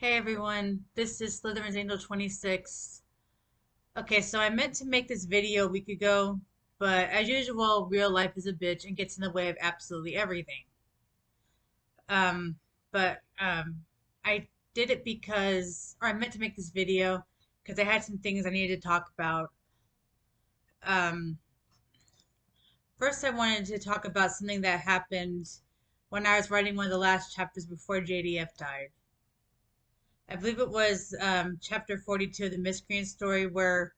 Hey everyone, this is Slytherensangel26. Okay, so I meant to make this video a week ago, but as usual, real life is a bitch and gets in the way of absolutely everything. Um, but I did it or I meant to make this video because I had some things I needed to talk about. Um, First, I wanted to talk about something that happened when I was writing one of the last chapters before JDF died. I believe it was chapter 42 of the Miscreant story where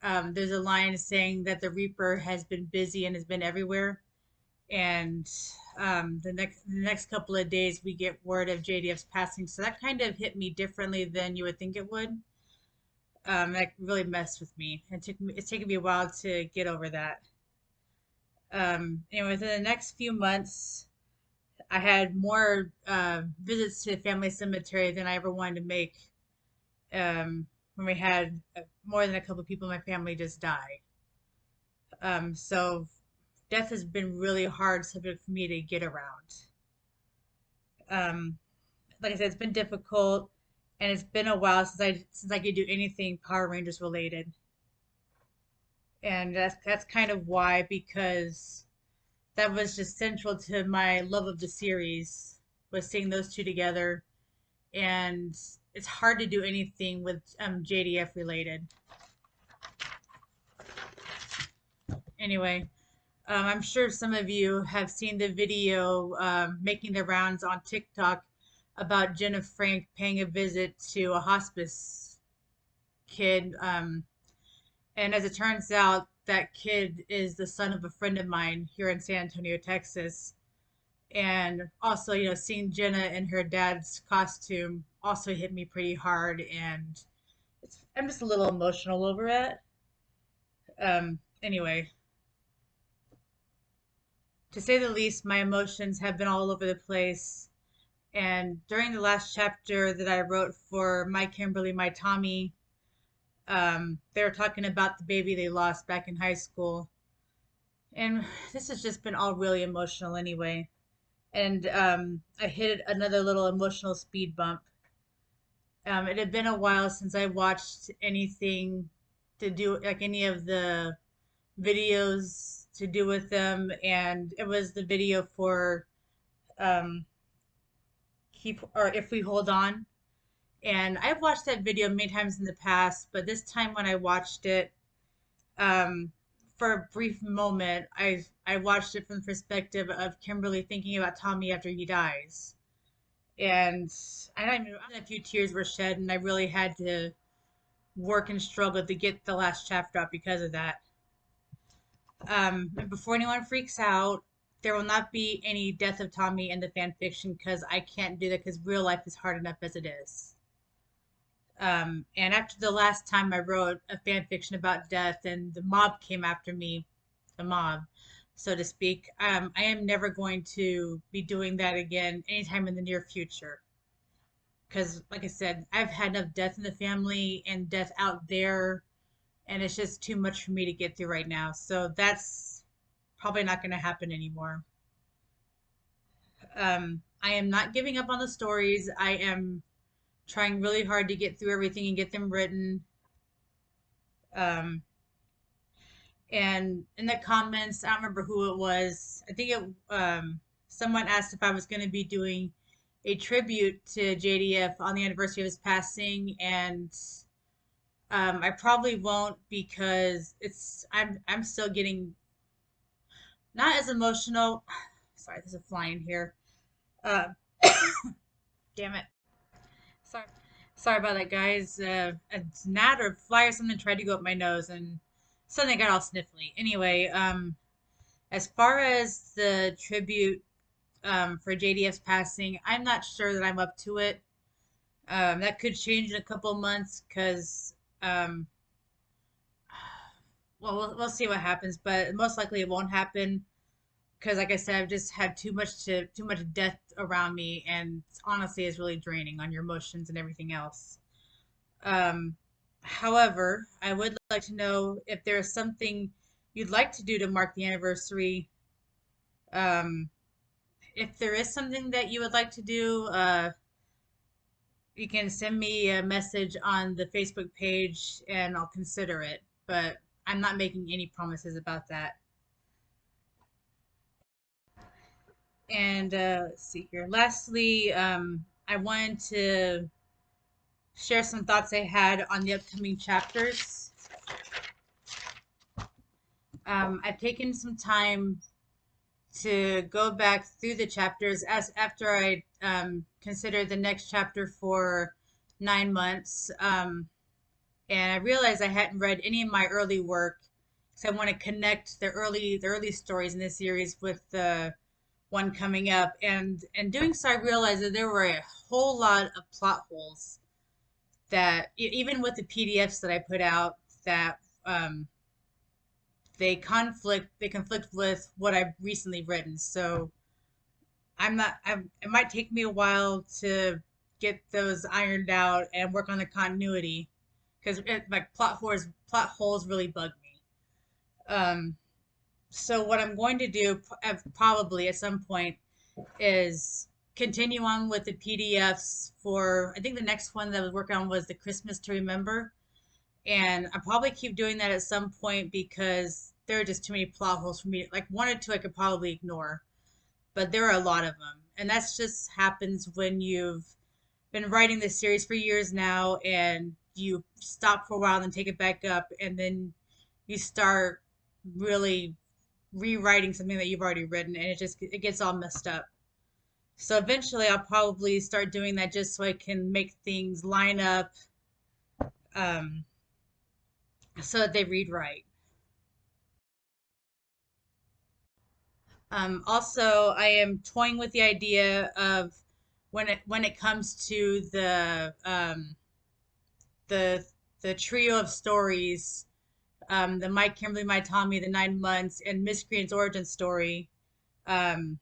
there's a line saying that the Reaper has been busy and has been everywhere. And the next couple of days, we get word of JDF's passing. So that kind of hit me differently than you would think it would. That really messed with me. It's taken me a while to get over that. And within the next few months, I had more visits to the family cemetery than I ever wanted to make. When we had more than a couple of people in my family just die. So death has been really hard subject for me to get around. Um, like I said, it's been difficult, and it's been a while since I could do anything Power Rangers related, and that's kind of why, because that was just central to my love of the series, was seeing those two together, and it's hard to do anything with JDF related. Anyway, I'm sure some of you have seen the video making the rounds on TikTok about Jenna Frank paying a visit to a hospice kid. And as it turns out, that kid is the son of a friend of mine here in San Antonio, Texas. And also, seeing Jenna in her dad's costume also hit me pretty hard. And I'm just a little emotional over it. Anyway, to say the least, my emotions have been all over the place. And during the last chapter that I wrote for My Kimberly, My Tommy, they were talking about the baby they lost back in high school. And this has just been all really emotional anyway. And I hit another little emotional speed bump. It had been a while since I watched anything to do, like any of the videos to do with them. And it was the video for um, Keep, or If We Hold On. And I've watched that video many times in the past, but this time when I watched it, um, for a brief moment, I watched it from the perspective of Kimberly thinking about Tommy after he dies. And I don't even, a few tears were shed, and I really had to work and struggle to get the last chapter out because of that. And before anyone freaks out, there will not be any death of Tommy in the fan fiction because I can't do that because real life is hard enough as it is. And after the last time I wrote a fan fiction about death and the mob came after me, the mob, so to speak, I am never going to be doing that again anytime in the near future. Because, like I said, I've had enough death in the family and death out there, and it's just too much for me to get through right now. So that's probably not going to happen anymore. I am not giving up on the stories. I am trying really hard to get through everything and get them written. Um, and in the comments, I don't remember who it was. I think someone asked if I was going to be doing a tribute to JDF on the anniversary of his passing, and I probably won't because I'm still getting not as emotional. Sorry, there's a fly in here. Uh, Damn it. Sorry, sorry about that, guys. A gnat or fly or something tried to go up my nose, and suddenly I got all sniffly. Anyway, as far as the tribute for JDF's passing, I'm not sure that I'm up to it. That could change in a couple of months because, we'll see what happens, but most likely it won't happen because, like I said, I've just had too much death around me, and honestly, it's really draining on your emotions and everything else. Um, However, I would like to know if there is something you'd like to do to mark the anniversary. Um, if there is something that you would like to do, you can send me a message on the Facebook page and I'll consider it. But I'm not making any promises about that. And let's see here. Lastly, I wanted to share some thoughts I had on the upcoming chapters. I've taken some time to go back through the chapters as after I considered the next chapter for 9 months. And I realized I hadn't read any of my early work, so I want to connect the early stories in this series with the one coming up. And doing so, I realized that there were a whole lot of plot holes that even with the PDFs that I put out, that they conflict with what I've recently written. So it might take me a while to get those ironed out and work on the continuity because like plot holes really bug me. Um, so what I'm going to do probably at some point is continue on with the PDFs for, I think the next one that I was working on was the Christmas to Remember. And I probably keep doing that at some point because there are just too many plot holes for me. Like one or two I could probably ignore, but there are a lot of them. And that's just happens when you've been writing this series for years now and you stop for a while and then take it back up and then you start really rewriting something that you've already written and it gets all messed up. So eventually I'll probably start doing that just so I can make things line up um, so that they read right. Also, I am toying with the idea of when it comes to the the trio of stories, the Mike, Kimberly, My Tommy, the 9 months, and Miscreant's origin story, um,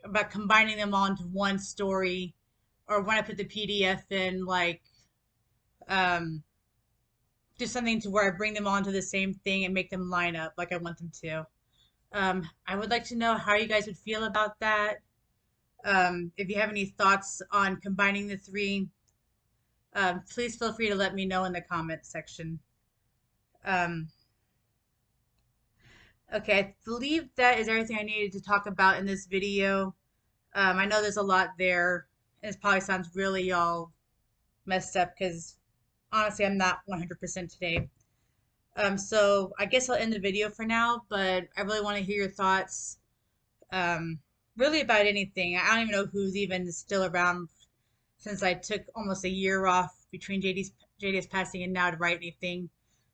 about combining them all into one story, or when I put the PDF in, like um, do something to where I bring them all into the same thing and make them line up like I want them to. I would like to know how you guys would feel about that. If you have any thoughts on combining the three, please feel free to let me know in the comments section. Um, okay, I believe that is everything I needed to talk about in this video. I know there's a lot there, and this probably sounds really all messed up because honestly, I'm not 100% today. So I guess I'll end the video for now, but I really want to hear your thoughts, um, really about anything. I don't even know who's even still around since I took almost a year off between JD's passing and now to write anything.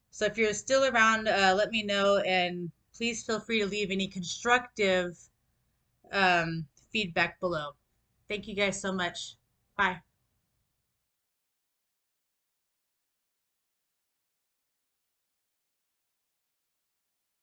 So if you're still around, let me know, and please feel free to leave any constructive feedback below. Thank you guys so much. Bye.